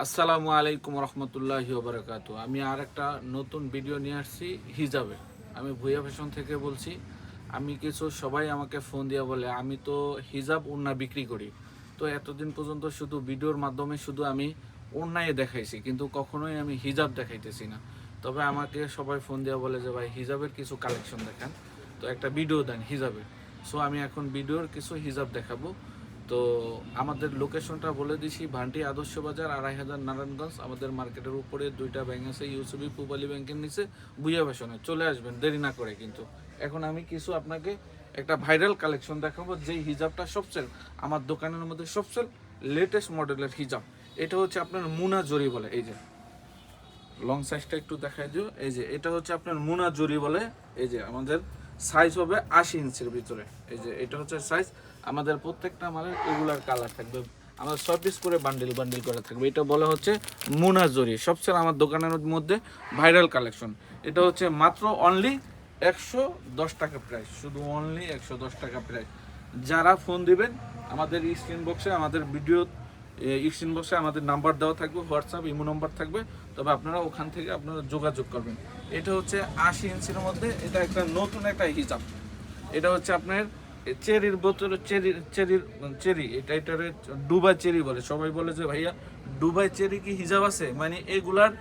আসসালামু আলাইকুম রহমতুল্লাহি ওবরাকাতু। আমি আর একটা নতুন ভিডিও নিয়ে আসছি হিজাবের। আমি ভুইয়া ফ্যাশন থেকে বলছি। আমি কিছু সবাই আমাকে ফোন দিয়ে বলে আমি তো হিজাব ওড়না বিক্রি করি, তো এতদিন পর্যন্ত শুধু ভিডিওর মাধ্যমে শুধু আমি ওড়নায় দেখাইছি, কিন্তু কখনোই আমি হিজাব দেখাইতেছি না। তবে আমাকে সবাই ফোন দিয়ে বলে যে ভাই হিজাবের কিছু কালেকশন দেখান, তো একটা ভিডিও দেন হিজাবের। সো আমি এখন ভিডিওর কিছু হিজাব দেখাবো। তো আমাদের লোকেশনটা বলে দিছি, ভান্টি আদর্শ বাজার ২৫০০ নারায়ণগঞ্জ। আমাদের মার্কেটের উপরে দুইটা ব্যাংক আছে, ইউসিবি পূবালী ব্যাংকের নিচে ভুইয়া ফ্যাশনে। চলে আসবেন দেরি না করে। কিন্তু এখন আমি কিছু আপনাকে একটা ভাইরাল কালেকশন দেখাবো, যেই হিজাবটা সবচেয়ে আমার দোকানের মধ্যে সবচেয়ে লেটেস্ট মডেলের হিজাব। এটা হচ্ছে আপনার মুনা জরি বলে। এই যে লং সাইজটা একটু দেখাই দিও। এই যে এটা হচ্ছে আপনার মুনা জরি বলে। এই যে আমাদের সাইজ হবে ৮০ ইঞ্চির ভিতরে। এই যে এটা হচ্ছে সাইজ। আমাদের প্রত্যেকটা মালের এগুলার কালার থাকবে। আমাদের ৬ পিস করে বান্ডিল বান্ডিল করে থাকবে। এটা বলা হচ্ছে মুনা জরি, সবচেয়ে আমার দোকানের মধ্যে ভাইরাল কালেকশন। এটা হচ্ছে মাত্র অনলি ১১০ টাকা প্রাইস, শুধু অনলি ১১০ টাকা প্রাইস। যারা ফোন দিবেন আমাদের স্ক্রিন বক্সে, আমাদের ভিডিও স্ক্রিন বক্সে আমাদের নাম্বার দেওয়া থাকবে, হোয়াটসঅ্যাপ ইমো নাম্বার থাকবে। তবে আপনারা ওখান থেকে আপনারা যোগাযোগ করবেন। এটা হচ্ছে ৮০ ইঞ্চির মধ্যে। এটা একটা নতুন একটা হিজাব। এটা হচ্ছে আপনার চেরির বোতল, চেরি এটারে দুবাই চেরি বলে। সবাই বলে যে ভাইয়া দুবাই চেরি কি হিজাব আছে? মানে এগুলার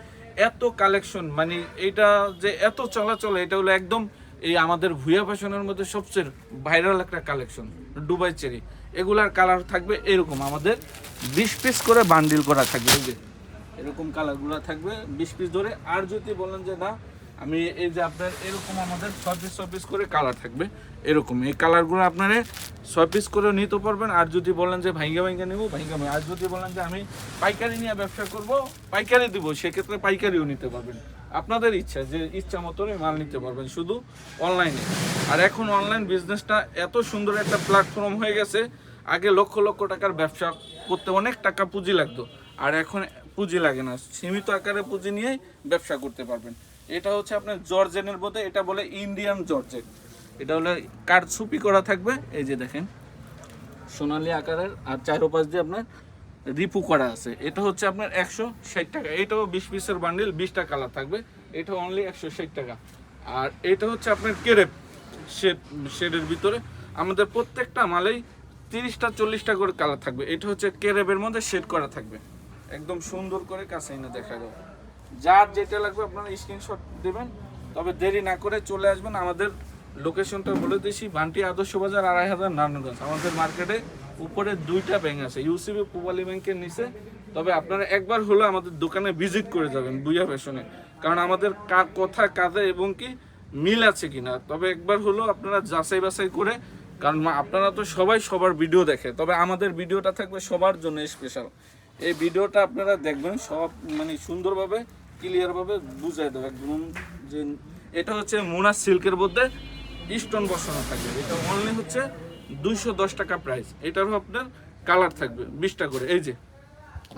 এত কালেকশন, মানে এটা যে এত চলাচল, এটা হলো একদম এই আমাদের ভুইয়া ফ্যাশনের মধ্যে সবচেয়ে ভাইরাল একটা কালেকশন দুবাই চেরি। এগুলার কালার থাকবে এরকম, আমাদের ২০ পিস করে বান্ডিল করা থাকবে। এই যে এরকম কালারগুলো থাকবে ২০ পিস ধরে। আর যদি বলেন যে না আমি এই যে আপনার এরকম আমাদের ৬ পিস করে কালার থাকবে এরকম, এই কালারগুলো আপনারা ৬ পিস করে নিতে পারবেন। আর যদি বলেন যে ভাইঙ্গা ভাইঙ্গা নেবো ভাইঙ্গা, আর যদি বলেন যে আমি পাইকারি নিয়ে ব্যবসা করব, পাইকারি দিব, সেক্ষেত্রে পাইকারিও নিতে পারবেন। আপনাদের ইচ্ছা, যে ইচ্ছা মতনই মাল নিতে পারবেন শুধু অনলাইনে। আর এখন অনলাইন বিজনেসটা এত সুন্দর একটা প্ল্যাটফর্ম হয়ে গেছে। আগে লক্ষ লক্ষ টাকার ব্যবসা করতে অনেক টাকা পুঁজি লাগতো, আর এখন পুঁজি লাগে না, সীমিত আকারে পুঁজি নিয়েই ব্যবসা করতে পারবেন। এটা হচ্ছে আপনার জর্জেনের মধ্যে, এটা বলে ইন্ডিয়ান জর্জেট। এটা হলে কারচুপি করা থাকবে। এই যে দেখেন সোনালী আকারের, আর চারোপাশ দিয়ে আপনার রিপু করা আছে। এটা হচ্ছে আপনার ১৬০ টাকা। এটাও ২০ পিসের বান্ডিল, ২০টা কালার থাকবে। এটা অনলি ১৬০ টাকা। আর এটা হচ্ছে আপনার কেরেপ শেডের ভিতরে। আমাদের প্রত্যেকটা মালেই ৩০টা ৪০টা করে কালার থাকবে। এটা হচ্ছে কেরেবের মধ্যে শেড করা থাকবে, একদম সুন্দর করে কাছে এনে দেখা যাবে। যার যেটা লাগবে আপনারা স্ক্রিনশট দেবেন। তবে দেরি না করে চলে আসবেন। আমাদের লোকেশনটা বলে দিয়েছি, ভান্টি আদর্শ বাজার ২৫০০ নারায়ণগঞ্জ। আমাদের মার্কেটে উপরে দুইটা ব্যাংক আছে, ইউসিবি পূবালী ব্যাংকের নিচে। তবে আপনারা একবার হলো আমাদের দোকানে ভিজিট করে যাবেন ভুইয়া ফ্যাশনে, কারণ আমাদের কথা কাজে এবং কি মিল আছে কিনা। তবে একবার হলো আপনারা যাচাই বাছাই করে, কারণ আপনারা তো সবাই সবার ভিডিও দেখে, তবে আমাদের ভিডিওটা থাকবে সবার জন্য স্পেশাল। এই ভিডিওটা আপনারা দেখবেন সব, মানে সুন্দরভাবে ক্লিয়ারভাবে বুঝাই দেবে একদম। যে এটা হচ্ছে মুনা সিল্কের মধ্যে স্টোন বসানো থাকবে। এটা অনলি হচ্ছে ২১০ টাকা প্রাইস। এটারও আপনার কালার থাকবে ২০টা করে। এই যে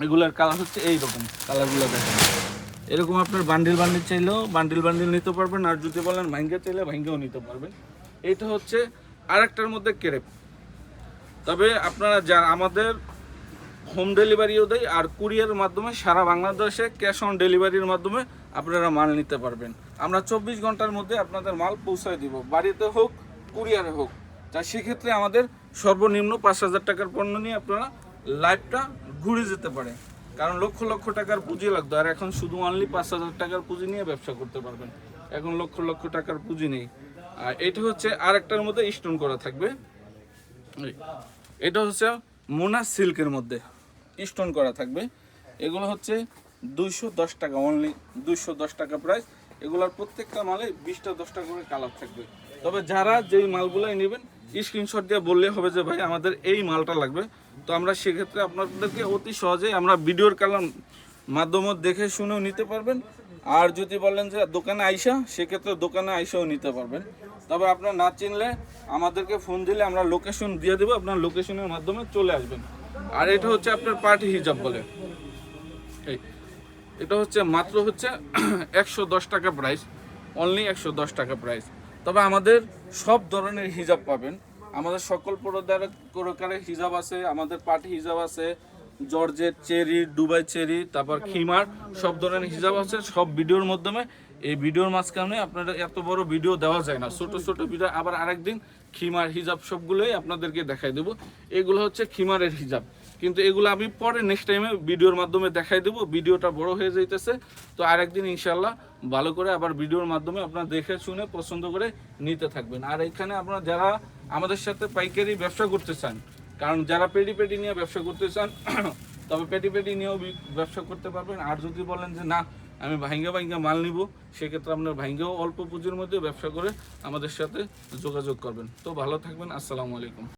এগুলার কালার হচ্ছে এইরকম, কালারগুলো দেখেন এরকম। আপনার বান্ডিল বান্ডিল চাইলেও বান্ডিল বান্ডিল নিতে পারবেন, আর যদি বলেন ভাঙ্গা চাইলে ভাঙ্গাও নিতে পারবেন। এটা হচ্ছে আরেকটার মধ্যে কেরেপ। তবে আপনারা যারা আমাদের হোম ডেলিভারিও দেয়, আর কুরিয়ারের মাধ্যমে সারা বাংলাদেশে ক্যাশ অন ডেলিভারির মাধ্যমে আপনারা মাল নিতে পারবেন। আমরা ২৪ ঘন্টার মধ্যে আপনাদের মাল পৌঁছায় দিব, বাড়িতে হোক কুরিয়ারে হোক। তা সেক্ষেত্রে আমাদের সর্বনিম্ন ৫০০০ টাকার পণ্য নিয়ে আপনারা লাইফটা ঘুরে যেতে পারে, কারণ লক্ষ লক্ষ টাকার পুঁজি লাগতো। আর এখন শুধু অনলি ৫০০০ টাকার পুঁজি নিয়ে ব্যবসা করতে পারবেন। এখন লক্ষ লক্ষ টাকার পুঁজি নেই। আর এটা হচ্ছে আরেকটার মধ্যে স্টোন করা থাকবে। এটা হচ্ছে মোনা সিল্কের মধ্যে স্টোন করা থাকবে। এগুলো হচ্ছে ২১০ টাকা, অনলি ২১০ টাকা প্রাইস। এগুলোর প্রত্যেকটা মালে ২০টা ১০টা করে কালার থাকবে। তবে যারা যেই মালগুলোই নেবেন স্ক্রিনশট দিয়ে বললে হবে যে ভাই আমাদের এই মালটা লাগবে, তো আমরা সেক্ষেত্রে আপনাদেরকে অতি সহজেই আমরা ভিডিওর কালার মাধ্যমে দেখে শুনেও নিতে পারবেন। আর যদি বলেন যে দোকানে আইসা, সেক্ষেত্রে দোকানে আইসাও নিতে পারবেন। তবে আপনার না চিনলে আমাদেরকে ফোন দিলে আমরা লোকেশন দিয়ে দেবো, আপনার লোকেশনের মাধ্যমে চলে আসবেন। আর এটা হচ্ছে আপনার পার্টি হিজাব বলে। এটা হচ্ছে মাত্র হচ্ছে ১১০ টাকা প্রাইস, অনলি ১১০ টাকা প্রাইস। তবে আমাদের সব ধরনের হিজাব পাবেন। আমাদের সকল প্রকারের হিজাব আছে, আমাদের পার্টি হিজাব আছে, জর্জেট চেরি, দুবাই চেরি, তারপর খিমার, সব ধরনের হিজাব আছে। সব ভিডিওর মাধ্যমে, এই ভিডিওর মাঝখানে আপনারা এত বড় ভিডিও দেওয়া যায় না, ছোট ছোট ভিডিও। আবার আরেকদিন খিমার হিজাব সবগুলোই আপনাদেরকে দেখাই দেবো। এগুলো হচ্ছে খিমারের হিজাব, কিন্তু এগুলো আমি পরে নেক্সট টাইমে ভিডিওর মাধ্যমে দেখাই দেবো। ভিডিওটা বড় হয়ে যাইতেছে, তো আরেকদিন ইনশাল্লাহ ভালো করে আবার ভিডিওর মাধ্যমে আপনারা দেখে শুনে পছন্দ করে নিতে থাকবেন। আর এখানে আপনারা যারা আমাদের সাথে পাইকারি ব্যবসা করতে চান, কারণ যারা পেডি পেডি নিয়ে ব্যবসা করতে চান তবে পেডি পেডি নিয়েও ব্যবসা করতে পারবেন। আর যদি বলেন যে না আমি ভাঙ্গা ভাঙ্গা মাল নিব, সেক্ষেত্রে আপনার ভাঙ্গাও অল্প পুঁজির মধ্যে ব্যবসা করে আমাদের সাথে যোগাযোগ করবেন। তো ভালো থাকবেন, আসসালামু আলাইকুম।